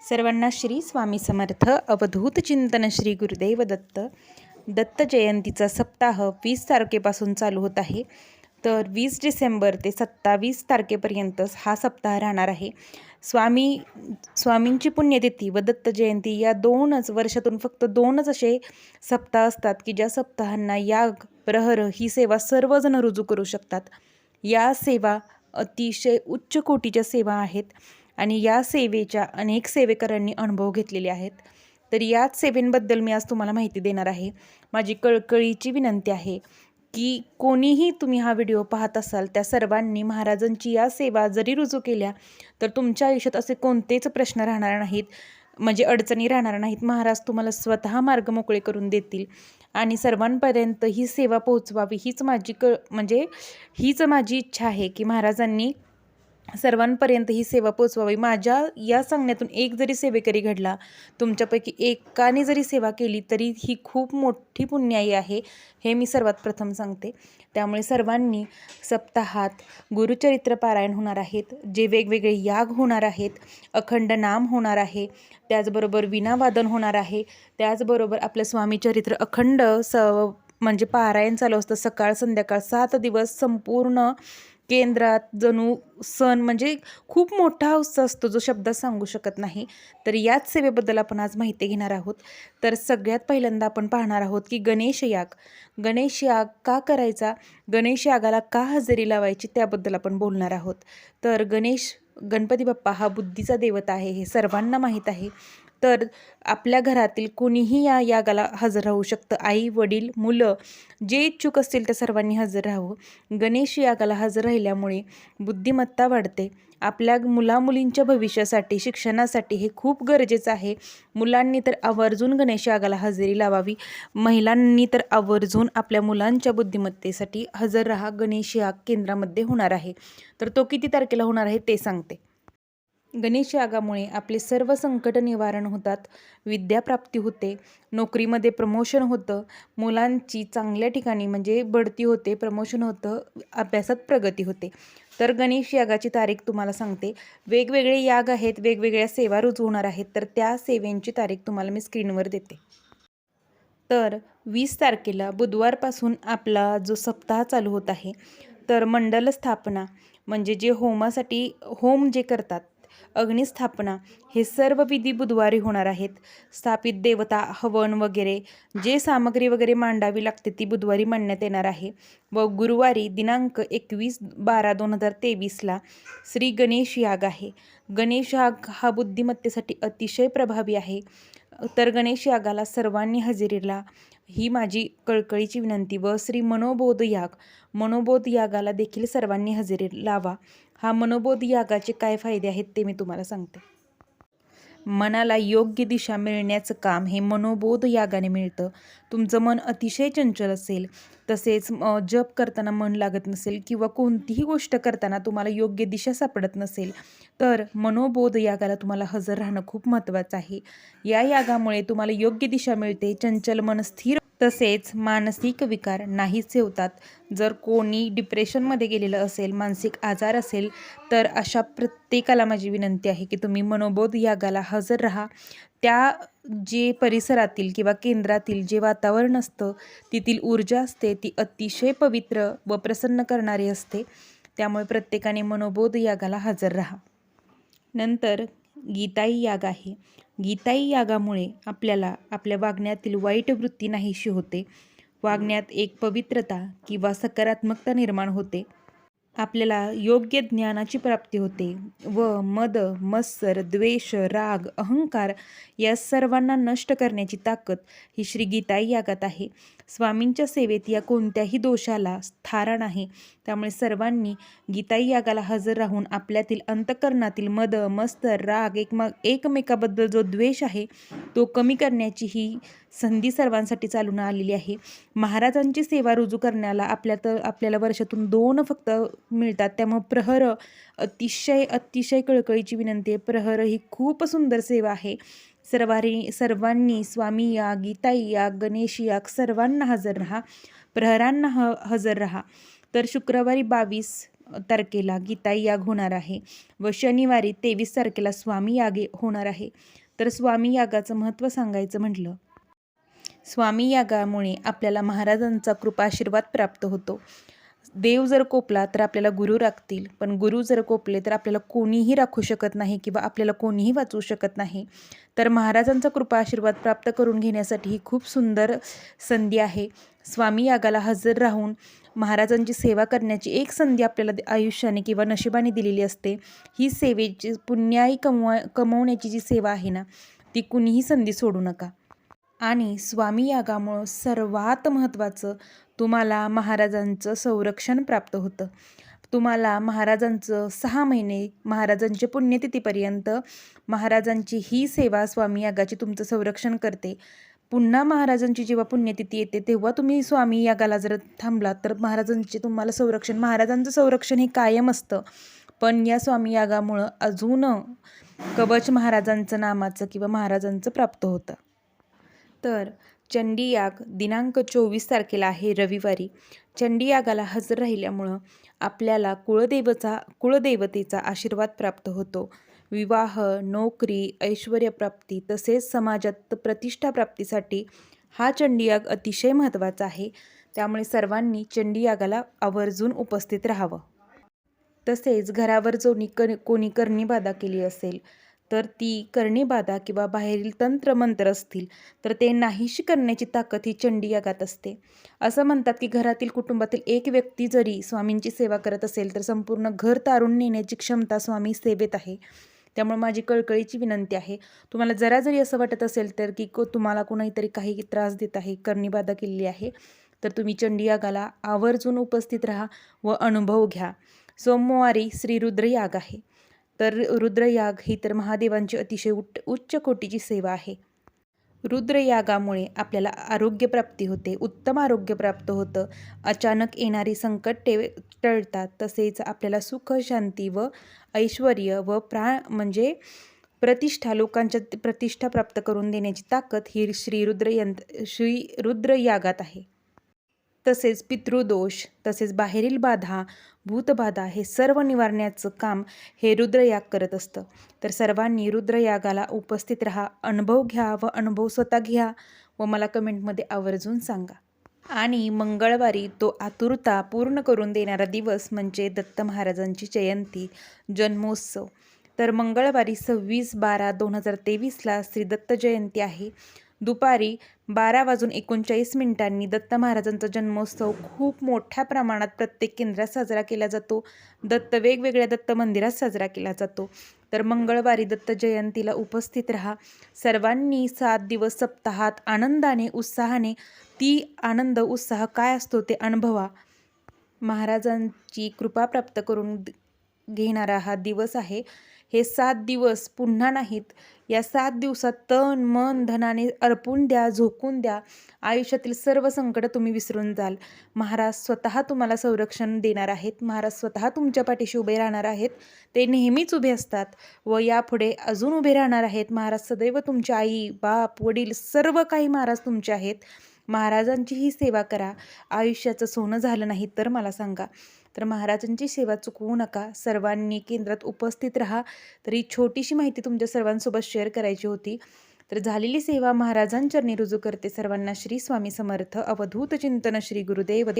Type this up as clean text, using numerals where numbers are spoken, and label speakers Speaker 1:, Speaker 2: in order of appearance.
Speaker 1: सर्वांना श्री स्वामी समर्थ. अवधूत चिंतन श्री गुरुदेव दत्त. दत्त जयंतीचा सप्ताह 20 तारखेपासून चालू होत आहे. तर 20 डिसेंबर ते 27 तारखेपर्यंत हा सप्ताह राहणार आहे. स्वामींची पुण्यतिथी व दत्त जयंती या वर्षातून फक्त दोनच असे सप्ताह असतात की ज्या सप्ताहांना याग प्रहर ही सेवा सर्वजण रुजू करू शकतात. या सेवा अतिशय उच्च कोटीच्या सेवा आहेत आणि या सेवेच्या अनेक सेवेकरांनी अनुभव घेतलेले आहेत. तर याच सेवेंबद्दल मी आज तुम्हाला माहिती देणार आहे. माझी कळकळीची विनंती आहे की कोणीही तुम्ही हा व्हिडिओ पाहत असाल त्या सर्वांनी महाराजांची या सेवा जरी रुजू केल्या तर तुमच्या आयुष्यात असे कोणतेच प्रश्न राहणार नाहीत, म्हणजे अडचणी राहणार नाहीत. महाराज तुम्हाला स्वतः मार्ग मोकळे करून देतील आणि सर्वांपर्यंत ही सेवा पोहोचवावी हीच माझी इच्छा आहे की महाराजांनी सर्वांपर्यंत ही सेवा पोचवावी. माझ्या या सांगण्यातून एक जरी सेवेकरी घडला, तुमच्यापैकी एकाने जरी सेवा केली तरी ही खूप मोठी पुण्याई आहे, हे मी सर्वात प्रथम सांगते. त्यामुळे सर्वांनी सप्ताहात गुरुचरित्र पारायण होणार आहेत, जे वेगवेगळे याग होणार आहेत, अखंड नाम होणार आहे, त्याचबरोबर वीणावादन होणार आहे, त्याचबरोबर आपलं स्वामीचरित्र अखंड म्हणजे पारायण चालू असतं. सकाळ संध्याकाळ 7 दिवस संपूर्ण केंद्रात जणू सण, म्हणजे खूप मोठा उत्सव असतो जो शब्दात सांगू शकत नाही. तर याच सेवेबद्दल आपण आज माहिती घेणार आहोत. तर सगळ्यात पहिल्यांदा आपण पाहणार आहोत की गणेश याग का करायचा, गणेश यागाला का हजेरी लावायची, त्याबद्दल आपण बोलणार आहोत. तर गणपती बाप्पा हा बुद्धीचा देवता आहे, हे सर्वांना माहीत आहे. तर आपल्या घरातील कोणीही या यागाला हजर राहू शकतं. आई वडील मुलं जे इच्छुक असतील त्या सर्वांनी हजर राहावं. गणेश यागाला हजर राहिल्यामुळे बुद्धिमत्ता वाढते. आपल्या मुलामुलींच्या भविष्यासाठी, शिक्षणासाठी हे खूप गरजेचं आहे. मुलांनी तर आवर्जून गणेश यागाला हजेरी लावावी. महिलांनी तर आवर्जून आपल्या मुलांच्या बुद्धिमत्तेसाठी हजर राहा. गणेश याग केंद्रामध्ये होणार आहे. तर तो किती तारखेला होणार आहे ते सांगते. गणेश यागामुळे आपले सर्व संकट निवारण होतात, विद्याप्राप्ती होते, नोकरीमध्ये प्रमोशन होतं, मुलांची चांगल्या ठिकाणी म्हणजे बढती होते, प्रमोशन होतं, अभ्यासात प्रगती होते. तर गणेश यागाची तारीख तुम्हाला सांगते. वेगवेगळे याग आहेत, वेगवेगळ्या सेवा रुजू होणार आहेत. तर त्या सेवेंची तारीख तुम्हाला मी स्क्रीनवर देते. तर 20 तारखेला बुधवारपासून आपला जो सप्ताह चालू होत आहे, तर मंडल स्थापना म्हणजे जे होमासाठी होम जे करतात, अग्निस्थापना, हे सर्व विधी बुधवारी होणार आहेत. स्थापित देवता, हवन वगैरे जे सामग्री वगैरे मांडावी लागते ती बुधवारी मांडण्यात येणार आहे. व गुरुवारी दिनांक 21/12/2023 श्री गणेश याग आहे. गणेश याग हा बुद्धिमत्तेसाठी अतिशय प्रभावी आहे. तर गणेश यागाला सर्वांनी हजेरीला, ही माझी कळकळीची विनंती. व श्री मनोबोध यागाला देखील सर्वांनी हजेरी लावा. हा मनोबोध यागाचे काय फायदे आहेत ते मी तुम्हाला सांगते. मनाला योग्य दिशा मिळण्याचं काम हे मनोबोध यागाने मिळतं. तुमचं मन अतिशय चंचल असेल, तसेच जप करताना मन लागत नसेल किंवा कोणतीही गोष्ट करताना तुम्हाला योग्य दिशा सापडत नसेल, तर मनोबोध यागाला तुम्हाला हजर राहणं खूप महत्त्वाचं आहे. या यागामुळे तुम्हाला योग्य दिशा मिळते, चंचल मन स्थिर, तसेच मानसिक विकार नाहीसे होतात. जर कोणी डिप्रेशनमध्ये गेलेलं असेल, मानसिक आजार असेल, तर अशा प्रत्येकाला माझी विनंती आहे की तुम्ही मनोबोध यागाला हजर राहा. त्या जे परिसरातील किंवा केंद्रातील जे वातावरण असतं, तेथील ऊर्जा असते, ती अतिशय पवित्र व प्रसन्न करणारी असते. त्यामुळे प्रत्येकाने मनोबोध यागाला हजर राहा. नंतर गीताई याग आहे. गीताई यागामुळे आपल्याला आपल्या वागण्यातील वाईट वृत्ती नाहीशी होते. वागण्यात एक पवित्रता किंवा सकारात्मकता निर्माण होते. आपल्याला योग्य ज्ञानाची प्राप्ती होते व मद, मत्सर, द्वेष, राग, अहंकार या सर्वांना नष्ट करण्याची ताकद ही श्री गीताई यागात आहे. स्वामींच्या सेवेत या कोणत्याही दोषाला थारा नाही. त्यामुळे सर्वांनी गीताई यागाला हजर राहून आपल्यातील अंतःकरणातील मद, मत्सर, राग, एकमेकाबद्दल जो द्वेष आहे तो कमी करण्याची ही संधी सर्वांसाठी चालून आलेली आहे. महाराजांची सेवा रुजू करण्याला आपल्याला वर्षातून 2 फक्त मिळतात. त्यामुळे प्रहर अतिशय कळकळीची विनंती आहे. प्रहर ही खूप सुंदर सेवा आहे. सर्वांनी स्वामी याग, गीताई याग, गणेश याग सर्वांना हजर राहा, प्रहरांना हजर राहा. तर शुक्रवारी 22 तारखेला गीता याग होणार आहे व शनिवारी 23 तारखेला स्वामी याग होणार आहे. तर स्वामी यागाचं महत्त्व सांगायचं म्हटलं, स्वामी यागामुळे आपल्याला महाराजांचा कृपाशीर्वाद प्राप्त होतो. देव जर कोपला तर आपल्याला गुरु राखतील, पण गुरु जर कोपले तर आपल्याला कोणीही राखू शकत नाही किंवा आपल्याला कोणीही वाचवू शकत नाही. तर महाराजांचा कृपा आशीर्वाद प्राप्त करून घेण्यासाठी ही खूप सुंदर संधी आहे. स्वामी यागाला हजर राहून महाराजांची सेवा करण्याची एक संधी आपल्याला आयुष्याने किंवा नशिबाने दिलेली असते. ही सेवेची पुण्याई कमवण्याची जी सेवा आहे ना, ती कुणीही संधी सोडू नका. आणि स्वामी यागामुळं सर्वात महत्त्वाचं, तुम्हाला महाराजांचं संरक्षण प्राप्त होतं. तुम्हाला महाराजांचं 6 महिने महाराजांच्या पुण्यतिथीपर्यंत महाराजांची ही सेवा स्वामी यागाची तुमचं संरक्षण करते. पुन्हा महाराजांची जेव्हा पुण्यतिथी येते तेव्हा तुम्ही स्वामी यागाला जर थांबलात तर महाराजांचे तुम्हाला संरक्षण, महाराजांचं संरक्षण हे कायम असतं. पण या स्वामी यागामुळं अजून कवच महाराजांचं नामाचं किंवा महाराजांचं प्राप्त होतं. तर चंडी याग दिनांक 24 तारखेला आहे रविवारी. चंडी यागाला हजर राहिल्यामुळं आपल्याला कुळदेवतेचा आशीर्वाद प्राप्त होतो. विवाह, नोकरी, ऐश्वर्यप्राप्ती तसेच समाजात प्रतिष्ठा प्राप्तीसाठी हा चंडी याग अतिशय महत्त्वाचा आहे. त्यामुळे सर्वांनी चंडी यागाला आवर्जून उपस्थित राहावं. तसेच घरावर कोणी कर्णीबाधा केली असेल तर ती कर्णीबाधा किंवा बाहेरील तंत्रमंत्र असतील तर ते नाहीशी करण्याची ताकद ही चंडी यागात असते. असं म्हणतात की घरातील कुटुंबातील एक व्यक्ती जरी स्वामींची सेवा करत असेल तर संपूर्ण घर तारून नेण्याची क्षमता स्वामी सेवेत आहे. त्यामुळे माझी कळकळीची विनंती आहे, तुम्हाला जरा जरी असं वाटत असेल तर की तुम्हाला कोणीतरी काही त्रास देत आहे, कर्णीबाधा केलेली आहे, तर तुम्ही चंडी यागाला आवर्जून उपस्थित राहा व अनुभव घ्या. सोमवारी श्री रुद्र याग आहे. तर रुद्रयाग ही तर महादेवांची अतिशय उच्च कोटीची सेवा आहे. रुद्रयागामुळे आपल्याला आरोग्यप्राप्ती होते, उत्तम आरोग्य प्राप्त होतं. अचानक येणारी संकटे टळतात. तसेच आपल्याला सुख, शांती व ऐश्वर्य व म्हणजे प्रतिष्ठा, लोकांच्या प्रतिष्ठा प्राप्त करून देण्याची ताकद ही श्री रुद्र यागात आहे. तसेच पितृदोष, तसेच बाहेरील बाधा, भूतबाधा हे सर्व निवारण्याचं काम हे रुद्रयाग करत असतं. तर सर्वांनी रुद्रयागाला उपस्थित राहा, अनुभव घ्या व अनुभव स्वतः घ्या व मला कमेंटमध्ये आवर्जून सांगा. आणि मंगळवारी तो आतुरता पूर्ण करून देणारा दिवस म्हणजे दत्त महाराजांची जयंती, जन्मोत्सव. तर मंगळवारी 26/12/2023ला श्री दत्त जयंती आहे. दुपारी 12:39 दत्त महाराजांचा जन्मोत्सव खूप मोठ्या प्रमाणात प्रत्येक केंद्रात साजरा केला जातो. वेगवेगळ्या दत्त मंदिरात साजरा केला जातो. तर मंगळवारी दत्त जयंतीला उपस्थित राहा. सर्वांनी 7 दिवस सप्ताहात आनंदाने, उत्साहाने, ती आनंद, उत्साह काय असतो ते अनुभवा. महाराजांची कृपा प्राप्त करून घेणारा हा दिवस आहे. हे 7 दिवस पुन्हा नाहीत. या 7 दिवसात तन, मन, धनाने अर्पून द्या, झोकून द्या. आयुष्यातील सर्व संकट तुम्ही विसरून जाल. महाराज स्वतः तुम्हाला संरक्षण देणार आहेत. महाराज स्वतः तुमच्या पाठीशी उभे राहणार आहेत. ते नेहमीच उभे असतात व यापुढे अजून उभे राहणार आहेत. महाराज सदैव तुमचे आई, बाप, वडील सर्व काही महाराज तुमचे आहेत. महाराजांची ही सेवा करा. आयुष्याचं सोनं झालं नाही तर मला सांगा. तर महाराजांची सेवा चुकवू नका. सर्वांनी केंद्रात उपस्थित राहा. तर ही छोटीशी माहिती तुमच्या सर्वांसोबत शेअर करायची होती. तर झालेली सेवा महाराजांचरणी रुजू करते. सर्वांना श्री स्वामी समर्थ. अवधूत चिंतन श्री गुरुदेव.